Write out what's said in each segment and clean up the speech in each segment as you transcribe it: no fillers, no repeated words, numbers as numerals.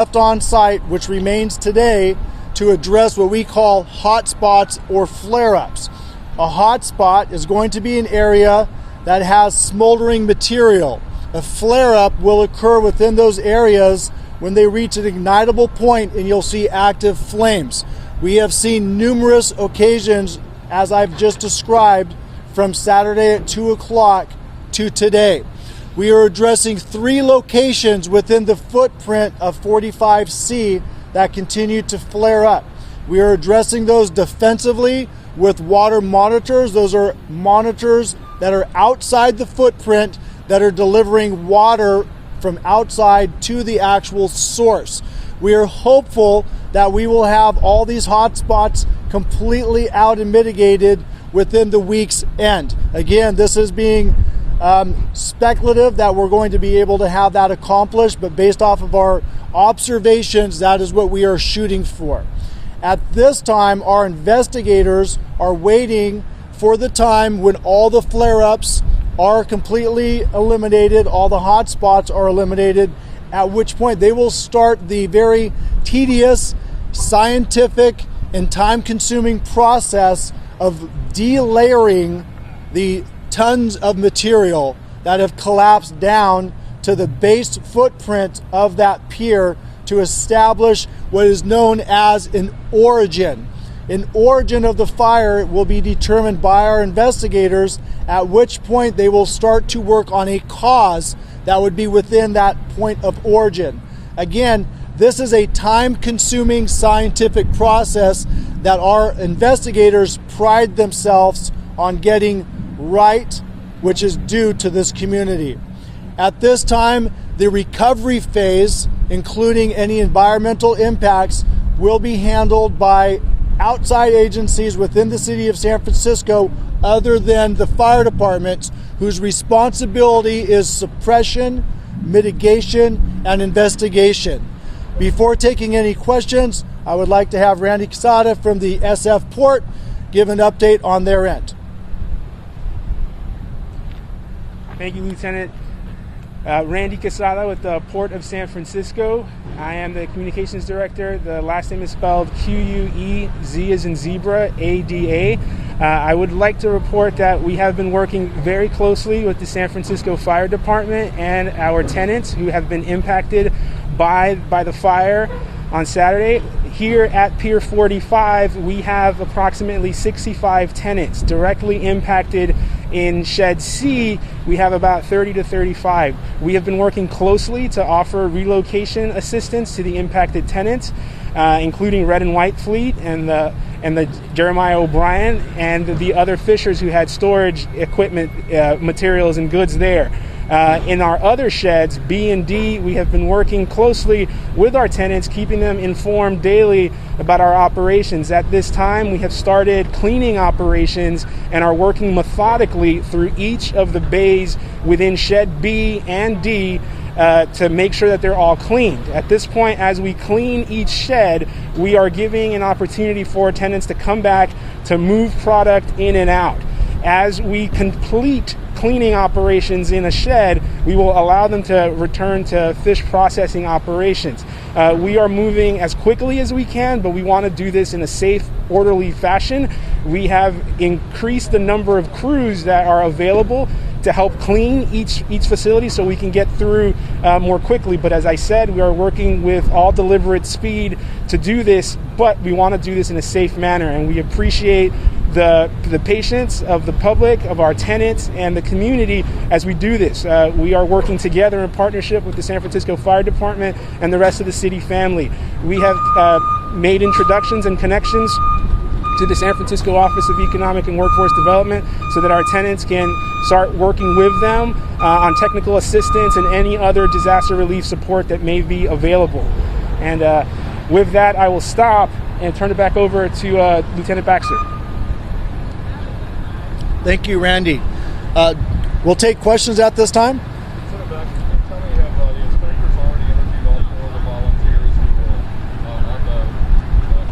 left on site, which remains today, to address what we call hotspots or flare-ups. A hotspot is going to be an area that has smoldering material. A flare-up will occur within those areas when they reach an ignitable point and you'll see active flames. We have seen numerous occasions, as I've just described, from Saturday at 2 o'clock to today. We are addressing 3 locations within the footprint of 45C that continue to flare up. We are addressing those defensively with water monitors. Those are monitors that are outside the footprint that are delivering water from outside to the actual source. We are hopeful that we will have all these hotspots completely out and mitigated within the week's end. Again, this is being speculative that we're going to be able to have that accomplished, but based off of our observations, that is what we are shooting for. At this time, our investigators are waiting for the time when all the flare-ups are completely eliminated, all the hotspots are eliminated, at which point they will start the very tedious, scientific, and time-consuming process of delayering the tons of material that have collapsed down to the base footprint of that pier to establish what is known as an origin. An origin of the fire will be determined by our investigators, at which point they will start to work on a cause that would be within that point of origin. Again, this is a time-consuming scientific process that our investigators pride themselves on getting right, which is due to this community. At this time, the recovery phase, including any environmental impacts, will be handled by outside agencies within the city of San Francisco other than the fire department, whose responsibility is suppression, mitigation, and investigation. Before taking any questions, I would like to have Randy Quesada from the SF Port give an update on their end. Thank you, Lieutenant. Randy Quesada with the Port of San Francisco. I am the Communications Director. The last name is spelled Q-U-E-Z as in zebra, A-D-A. I would like to report that we have been working very closely with the San Francisco Fire Department and our tenants who have been impacted by the fire on Saturday. Here at Pier 45, we have approximately 65 tenants directly impacted. In Shed C, we have about 30 to 35. We have been working closely to offer relocation assistance to the impacted tenants, including Red and White Fleet and the Jeremiah O'Brien and the other fishers who had storage equipment, materials, and goods there. In our other sheds, B and D, we have been working closely with our tenants, keeping them informed daily about our operations. At this time, we have started cleaning operations and are working methodically through each of the bays within Shed B and D to make sure that they're all cleaned. At this point, as we clean each shed, we are giving an opportunity for tenants to come back to move product in and out. As we complete cleaning operations in a shed, we will allow them to return to fish processing operations. We are moving as quickly as we can, but we want to do this in a safe, orderly fashion. We have increased the number of crews that are available to help clean each facility so we can get through more quickly. But as I said, we are working with all deliberate speed to do this, but we want to do this in a safe manner, and we appreciate the patience of the public, of our tenants, and the community as we do this. We are working together in partnership with the San Francisco Fire Department and the rest of the city family. We have made introductions and connections to the San Francisco Office of Economic and Workforce Development so that our tenants can start working with them on technical assistance and any other disaster relief support that may be available. And with that, I will stop and turn it back over to Lieutenant Baxter. Thank you, Randy. We'll take questions at this time. Lieutenant Baxter, tell me, have the inspectors already interviewed all 4 of the volunteers who were on the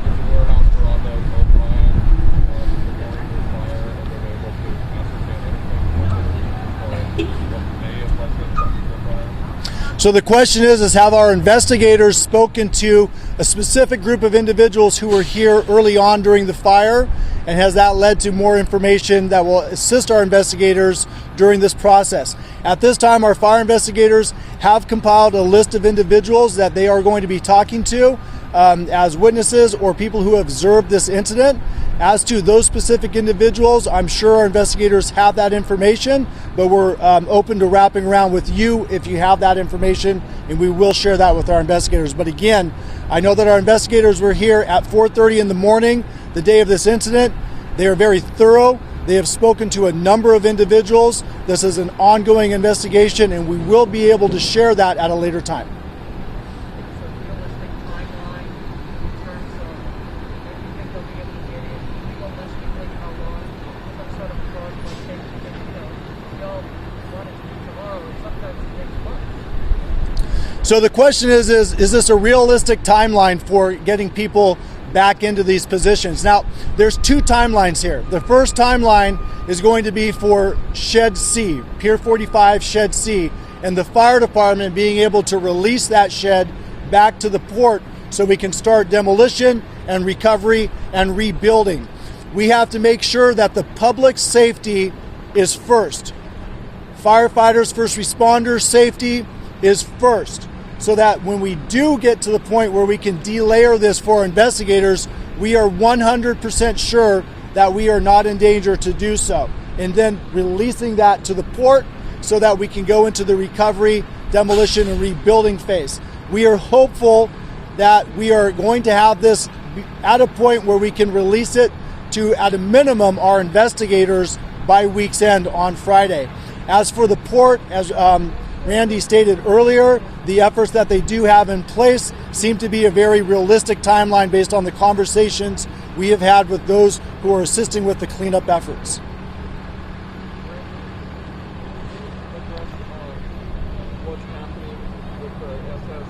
kitchen warehouse or on the O'Brien regarding the fire, and were able to ascertain anything what may have led to the fire? So the question is have our investigators spoken to a specific group of individuals who were here early on during the fire, and has that led to more information that will assist our investigators during this process? At this time, our fire investigators have compiled a list of individuals that they are going to be talking to as witnesses or people who have observed this incident. As to those specific individuals, I'm sure our investigators have that information, but we're open to wrapping around with you if you have that information, and we will share that with our investigators. But again, I know that our investigators were here at 4:30 in the morning, the day of this incident. They are very thorough. They have spoken to a number of individuals. This is an ongoing investigation, and we will be able to share that at a later time. So the question is this a realistic timeline for getting people back into these positions? Now, there's two timelines here. The first timeline is going to be for Shed C, Pier 45 Shed C, and the fire department being able to release that shed back to the port so we can start demolition and recovery and rebuilding. We have to make sure that the public safety is first. Firefighters, first responders, safety is first, so that when we do get to the point where we can delayer this for our investigators, we are 100% sure that we are not in danger to do so. And then releasing that to the port so that we can go into the recovery, demolition, and rebuilding phase. We are hopeful that we are going to have this at a point where we can release it to, at a minimum, our investigators by week's end on Friday. As for the port, as Randy stated earlier, the efforts that they do have in place seem to be a very realistic timeline based on the conversations we have had with those who are assisting with the cleanup efforts. What's happening with the SS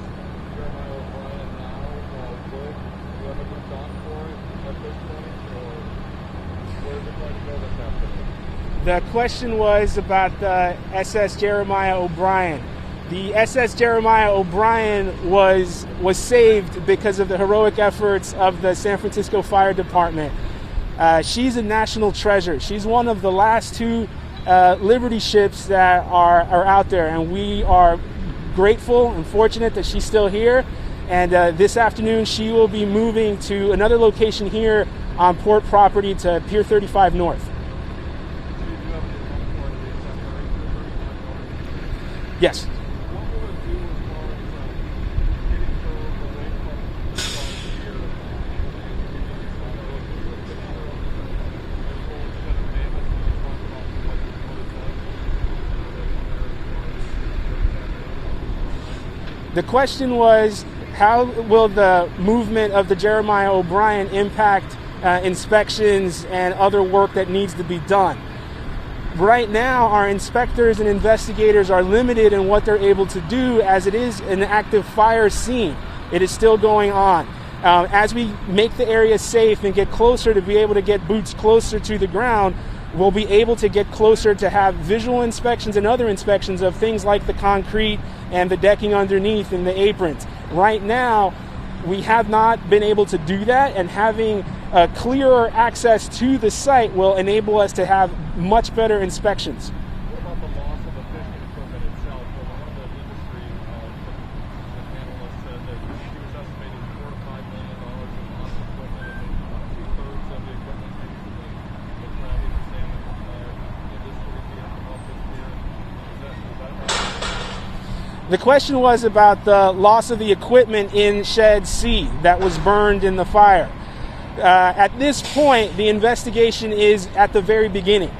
Jeremiah O'Brien now? Would you ever moved on for it at this point, or where is it going to go this afternoon? The question was about the SS Jeremiah O'Brien. The SS Jeremiah O'Brien was saved because of the heroic efforts of the San Francisco Fire Department. She's a national treasure. She's one of the last two Liberty ships that are out there, and we are grateful and fortunate that she's still here. And this afternoon she will be moving to another location here on port property to Pier 35 North. Yes. The question was, how will the movement of the Jeremiah O'Brien impact inspections and other work that needs to be done? Right now, our inspectors and investigators are limited in what they're able to do, as it is an active fire scene. It is still going on. As we make the area safe and get closer to be able to get boots closer to the ground, we'll be able to get closer to have visual inspections and other inspections of things like the concrete and the decking underneath and the aprons. Right now, we have not been able to do that, and having clearer access to the site will enable us to have much better inspections. What about the loss of the fishing equipment itself? Well, one of the industry analysts said that she was estimating $4 to $5 million in lost equipment, and two-thirds of the equipment used in the crabbing and salmon industry here off this pier. Is that right? The question was about the loss of the equipment in Shed C that was burned in the fire. At this point, the investigation is at the very beginning.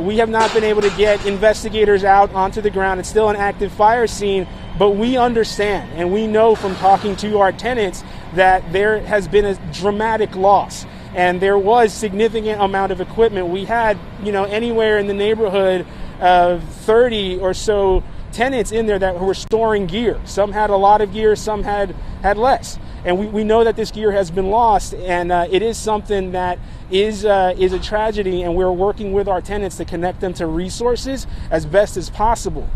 We have not been able to get investigators out onto the ground. It's still an active fire scene, but we understand and we know from talking to our tenants that there has been a dramatic loss, and there was significant amount of equipment. We had, anywhere in the neighborhood of 30 or so tenants in there that were storing gear. Some had a lot of gear, some had less. And we know that this gear has been lost, and it is something that is a tragedy, and we're working with our tenants to connect them to resources as best as possible.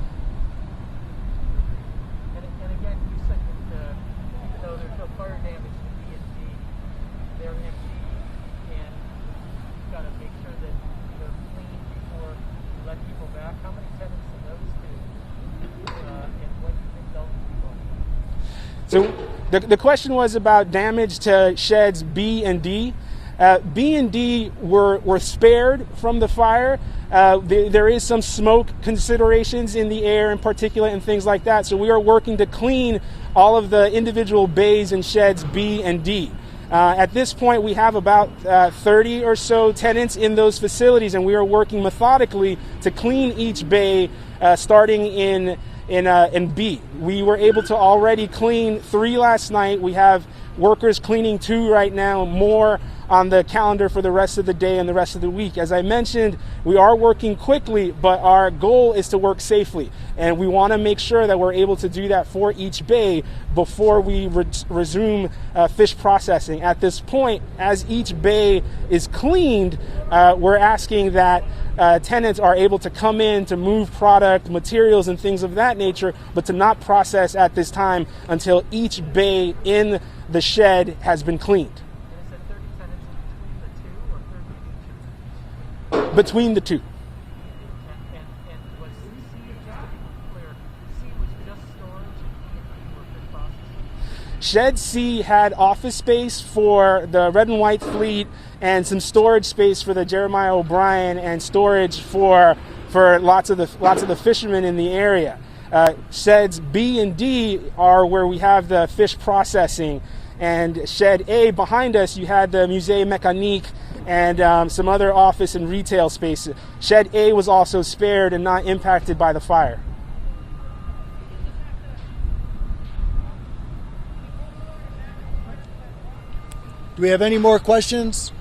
So the question was about damage to sheds B and D. B and D were spared from the fire. There is some smoke considerations in the air and particulate and things like that. So we are working to clean all of the individual bays and sheds B and D. At this point, we have about 30 or so tenants in those facilities, and we are working methodically to clean each bay, starting in B. We were able to already clean 3 last night. We have workers cleaning 2 right now, more on the calendar for the rest of the day and the rest of the week. As I mentioned, we are working quickly, but our goal is to work safely. And we want to make sure that we're able to do that for each bay before we resume fish processing. At this point, as each bay is cleaned, we're asking that tenants are able to come in to move product, materials, and things of that nature, but to not process at this time until each bay in the shed has been cleaned. Between the two. Shed C had office space for the red and white fleet and some storage space for the Jeremiah O'Brien and storage for lots of the fishermen in the area. Sheds B and D are where we have the fish processing, and shed A behind us you had the Musée Mécanique and some other office and retail spaces. Shed A was also spared and not impacted by the fire. Do we have any more questions?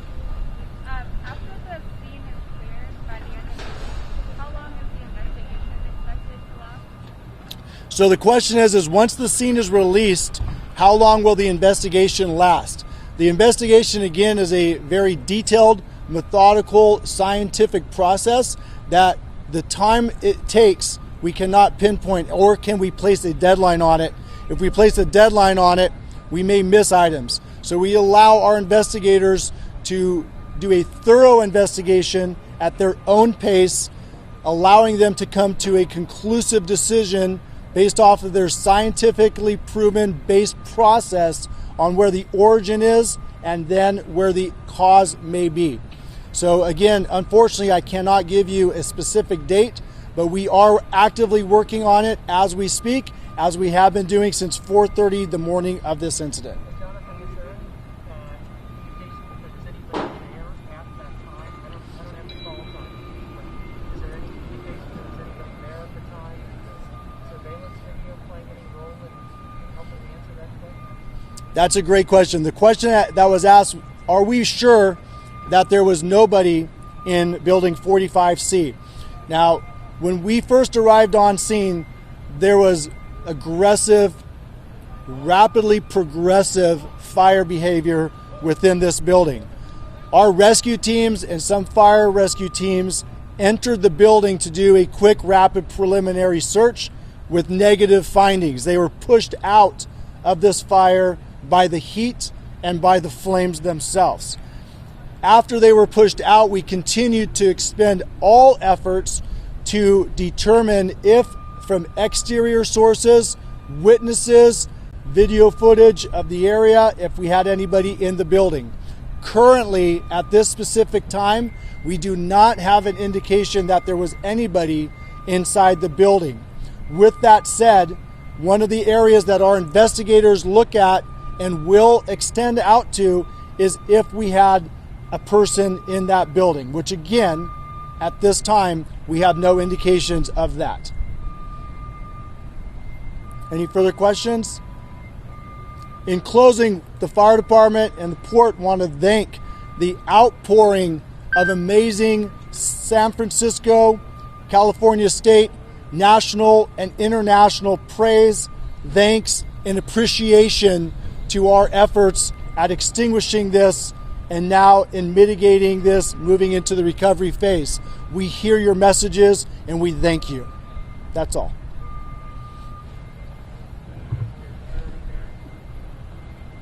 After the scene is cleared by the end of the week, how long is the investigation expected to last? So the question is once the scene is released, how long will the investigation last? The investigation, again, is a very detailed, methodical, scientific process that the time it takes, we cannot pinpoint, or can we place a deadline on it? If we place a deadline on it, we may miss items. So we allow our investigators to do a thorough investigation at their own pace, allowing them to come to a conclusive decision based off of their scientifically proven based process on where the origin is and then where the cause may be. So again, unfortunately, I cannot give you a specific date, but we are actively working on it as we speak, as we have been doing since 4:30 the morning of this incident. Jonathan, is there any indication that there was anybody there at that time? I don't have the call time, but is there any indication that there was anybody there at the time? Is the surveillance video playing any role in helping answer that question? That's a great question. The question that was asked, are we sure that there was nobody in building 45C? Now, when we first arrived on scene, there was aggressive, rapidly progressive fire behavior within this building. Our rescue teams and some fire rescue teams entered the building to do a quick, rapid preliminary search with negative findings. They were pushed out of this fire by the heat and by the flames themselves. After they were pushed out, we continued to expend all efforts to determine if, from exterior sources, witnesses, video footage of the area, if we had anybody in the building. Currently, at this specific time, we do not have an indication that there was anybody inside the building. With that said, one of the areas that our investigators look at and will extend out to is if we had a person in that building, which again, at this time, we have no indications of that. Any further questions? In closing, the fire department and the port want to thank the outpouring of amazing San Francisco, California State, national and international praise, thanks, and appreciation to our efforts at extinguishing this and now in mitigating this, moving into the recovery phase. We hear your messages and we thank you. That's all.